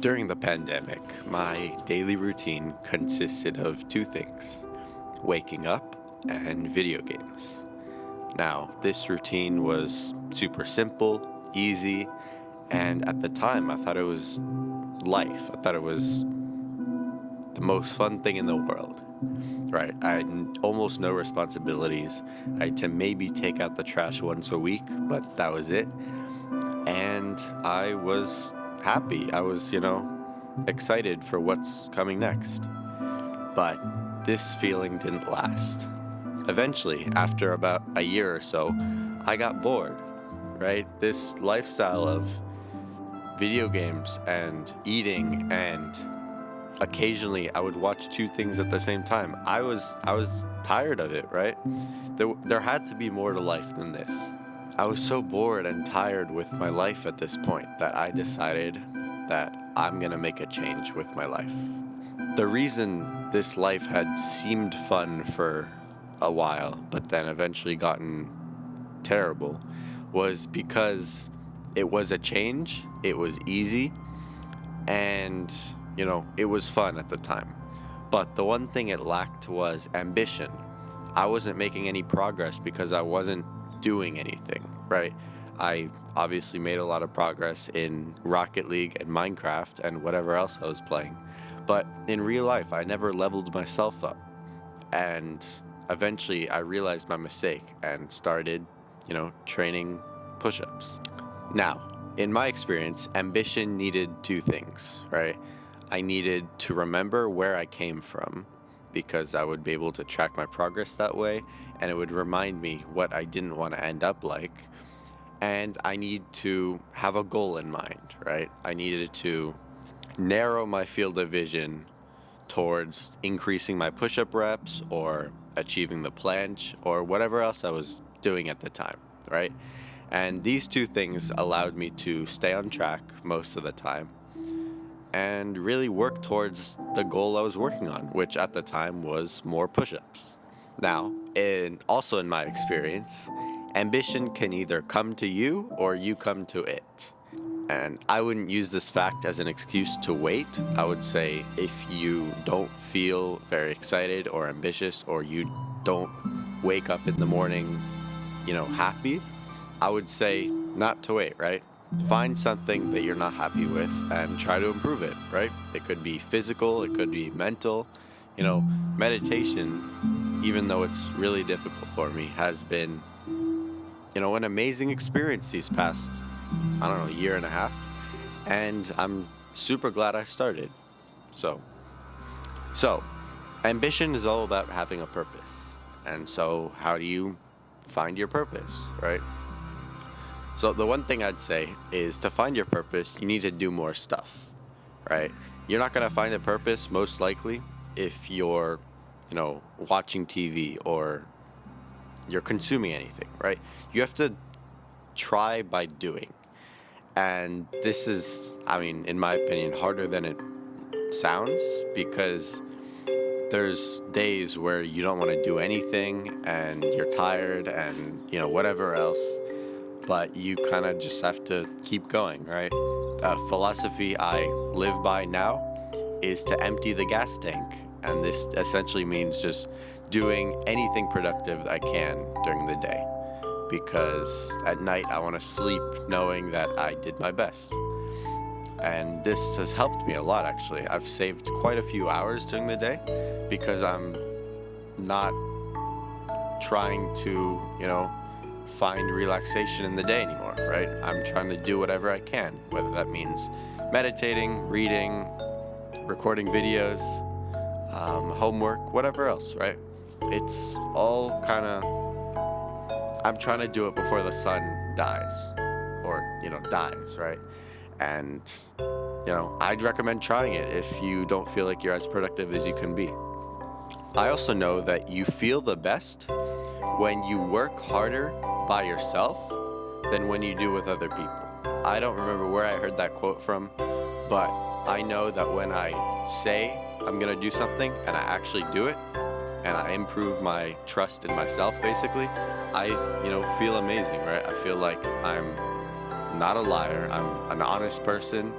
During the pandemic, my daily routine consisted of two things: waking up and video games. Now, this routine was super simple, easy, and at the time I thought it was life. I thought it was the most fun thing in the world, right? I had almost no responsibilities. I had to maybe take out the trash once a week, but that was it. And I was happy. I was, excited for what's coming next. But this feeling didn't last. Eventually, after about a year or so, I got bored, right? This lifestyle of video games and eating, and occasionally I would watch two things at the same time. I was tired of it, right? There had to be more to life than this. I was so bored and tired with my life at this point that I decided that I'm gonna make a change with my life. The reason this life had seemed fun for a while, but then eventually gotten terrible, was because it was a change, it was easy, and, it was fun at the time. But the one thing it lacked was ambition. I wasn't making any progress because I wasn't doing anything, right? I obviously made a lot of progress in Rocket League and Minecraft and whatever else I was playing. But in real life, I never leveled myself up. And eventually I realized my mistake and started, training push-ups. Now, in my experience, ambition needed two things, right? I needed to remember where I came from, because I would be able to track my progress that way, and it would remind me what I didn't want to end up like. And I need to have a goal in mind, right? I needed to narrow my field of vision towards increasing my push-up reps or achieving the planche or whatever else I was doing at the time, right? And these two things allowed me to stay on track most of the time and really work towards the goal I was working on, which at the time was more push-ups. Now, also in my experience, ambition can either come to you or you come to it. And I wouldn't use this fact as an excuse to wait. I would say if you don't feel very excited or ambitious, or you don't wake up in the morning, happy, I would say not to wait, right? Find something that you're not happy with and try to improve it, right? It could be physical, it could be mental. Meditation, even though it's really difficult for me, has been, an amazing experience these past, year and a half. And I'm super glad I started. So, ambition is all about having a purpose. And so, how do you find your purpose, right? So the one thing I'd say is, to find your purpose, you need to do more stuff, right? You're not going to find a purpose, most likely, if you're, watching TV or you're consuming anything, right? You have to try by doing. And this is, in my opinion, harder than it sounds, because there's days where you don't want to do anything and you're tired and, whatever else. But you kind of just have to keep going, right? A philosophy I live by now is to empty the gas tank. And this essentially means just doing anything productive I can during the day. Because at night I want to sleep knowing that I did my best. And this has helped me a lot, actually. I've saved quite a few hours during the day because I'm not trying to, find relaxation in the day anymore, right? I'm trying to do whatever I can, whether that means meditating, reading, recording videos, homework, whatever else, right? It's all kind of, I'm trying to do it before the sun dies, or, dies, right? And, I'd recommend trying it if you don't feel like you're as productive as you can be. I also know that you feel the best when you work harder by yourself than when you do with other people. I don't remember where I heard that quote from, but I know that when I say I'm gonna do something and I actually do it, and I improve my trust in myself, basically, I, feel amazing, right? I feel like I'm not a liar. I'm an honest person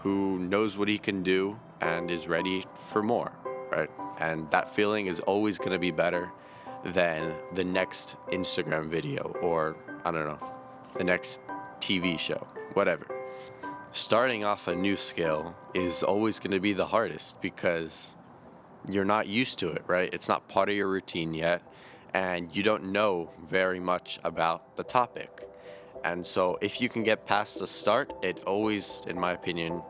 who knows what he can do and is ready for more, right? And that feeling is always going to be better than the next Instagram video or, I don't know, the next TV show, whatever. Starting off a new skill is always going to be the hardest because you're not used to it, right? It's not part of your routine yet, and you don't know very much about the topic. And so if you can get past the start, it always, in my opinion,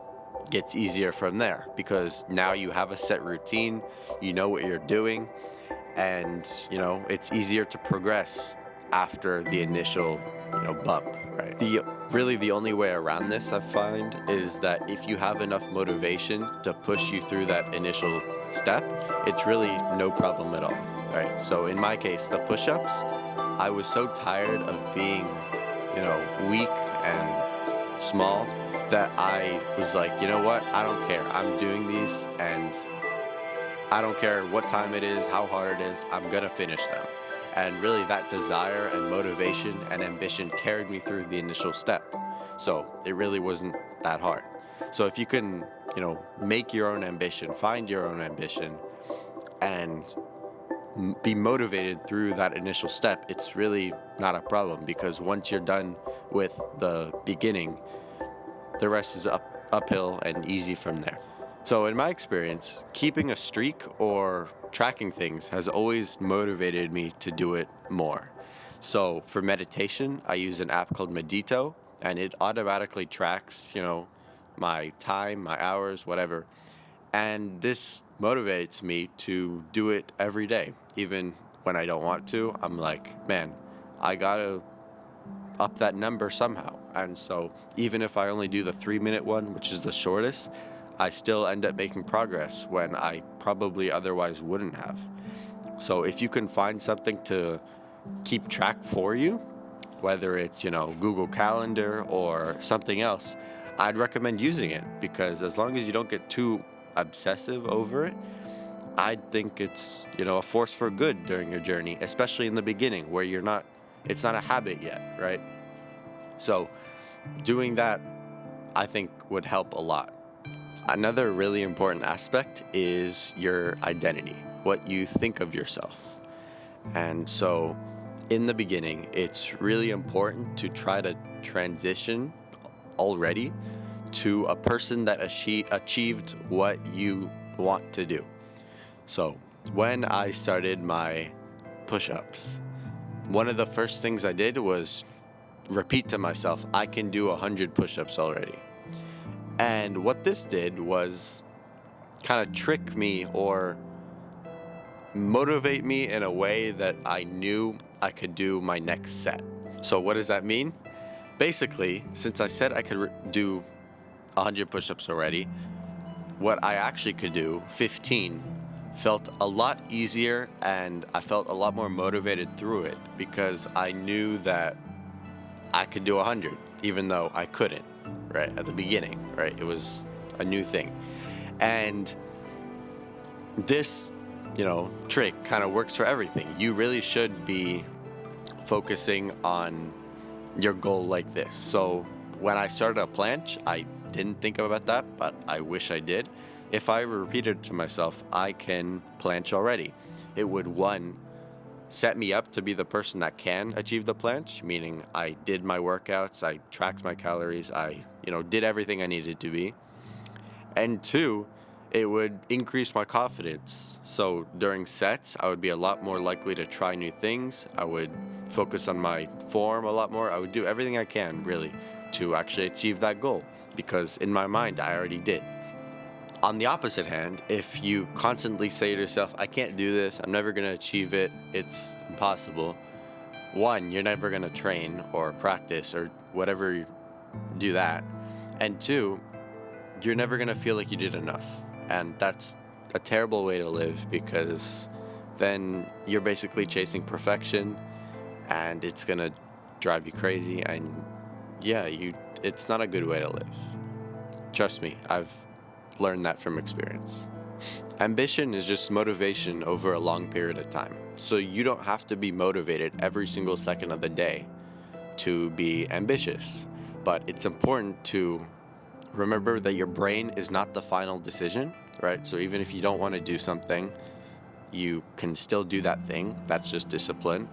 gets easier from there because now you have a set routine, you know what you're doing, and it's easier to progress after the initial bump, right? The only way around this, I find, is that if you have enough motivation to push you through that initial step, it's really no problem at all, right? So in my case, the push-ups, I was so tired of being weak and small that I was like, you know what, I don't care, I'm doing these, and I don't care what time it is, how hard it is, I'm gonna finish them. And really that desire and motivation and ambition carried me through the initial step. So it really wasn't that hard. So if you can, make your own ambition, find your own ambition, and be motivated through that initial step, it's really not a problem because once you're done with the beginning, the rest is uphill and easy from there. So in my experience, keeping a streak or tracking things has always motivated me to do it more. So for meditation, I use an app called Medito, and it automatically tracks, my time, my hours, whatever. And this motivates me to do it every day. Even when I don't want to, I'm like, man, I gotta up that number somehow. And so even if I only do the 3-minute one, which is the shortest, I still end up making progress when I probably otherwise wouldn't have. So if you can find something to keep track for you, whether it's, Google Calendar or something else, I'd recommend using it because as long as you don't get too obsessive over it, I think it's, a force for good during your journey, especially in the beginning where it's not a habit yet, right? So doing that, I think, would help a lot. Another really important aspect is your identity, what you think of yourself. And so in the beginning, it's really important to try to transition already to a person that achieved what you want to do. So when I started my push-ups, one of the first things I did was repeat to myself, I can do 100 push-ups already. And what this did was kind of trick me or motivate me in a way that I knew I could do my next set. So what does that mean? Basically, since I said I could do 100 push-ups already, what I actually could do, 15, felt a lot easier, and I felt a lot more motivated through it because I knew that I could do 100, even though I couldn't, right, at the beginning, right? It was a new thing. And this, trick kind of works for everything. You really should be focusing on your goal like this. So when I started a planche, I didn't think about that, but I wish I did. If I repeated to myself, I can planche already, it would, one, set me up to be the person that can achieve the planche, meaning I did my workouts, I tracked my calories, I, did everything I needed to be. And two, it would increase my confidence. So during sets, I would be a lot more likely to try new things. I would focus on my form a lot more. I would do everything I can, really, to actually achieve that goal because in my mind, I already did. On the opposite hand, if you constantly say to yourself, I can't do this, I'm never going to achieve it, it's impossible, one, you're never going to train or practice or whatever, do that. And two, you're never going to feel like you did enough. And that's a terrible way to live because then you're basically chasing perfection and it's going to drive you crazy. And yeah, it's not a good way to live. Trust me, I've learned that from experience. Ambition is just motivation over a long period of time. So you don't have to be motivated every single second of the day to be ambitious, but it's important to remember that your brain is not the final decision, right? So even if you don't want to do something, you can still do that thing. That's just discipline.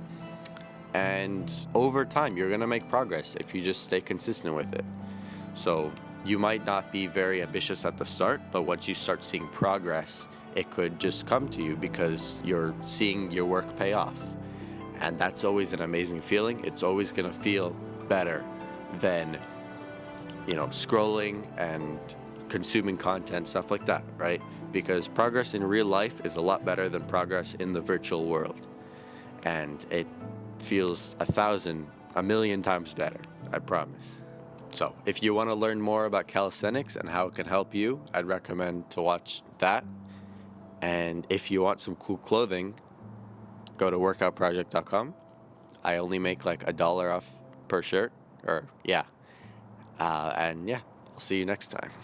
And over time, you're going to make progress if you just stay consistent with it. So you might not be very ambitious at the start, but once you start seeing progress, it could just come to you because you're seeing your work pay off. And that's always an amazing feeling. It's always going to feel better than, scrolling and consuming content, stuff like that, right? Because progress in real life is a lot better than progress in the virtual world. And it feels a million times better, I promise. So if you want to learn more about calisthenics and how it can help you, I'd recommend to watch that. And if you want some cool clothing, go to workoutproject.com. I only make like $1 off per shirt, and I'll see you next time.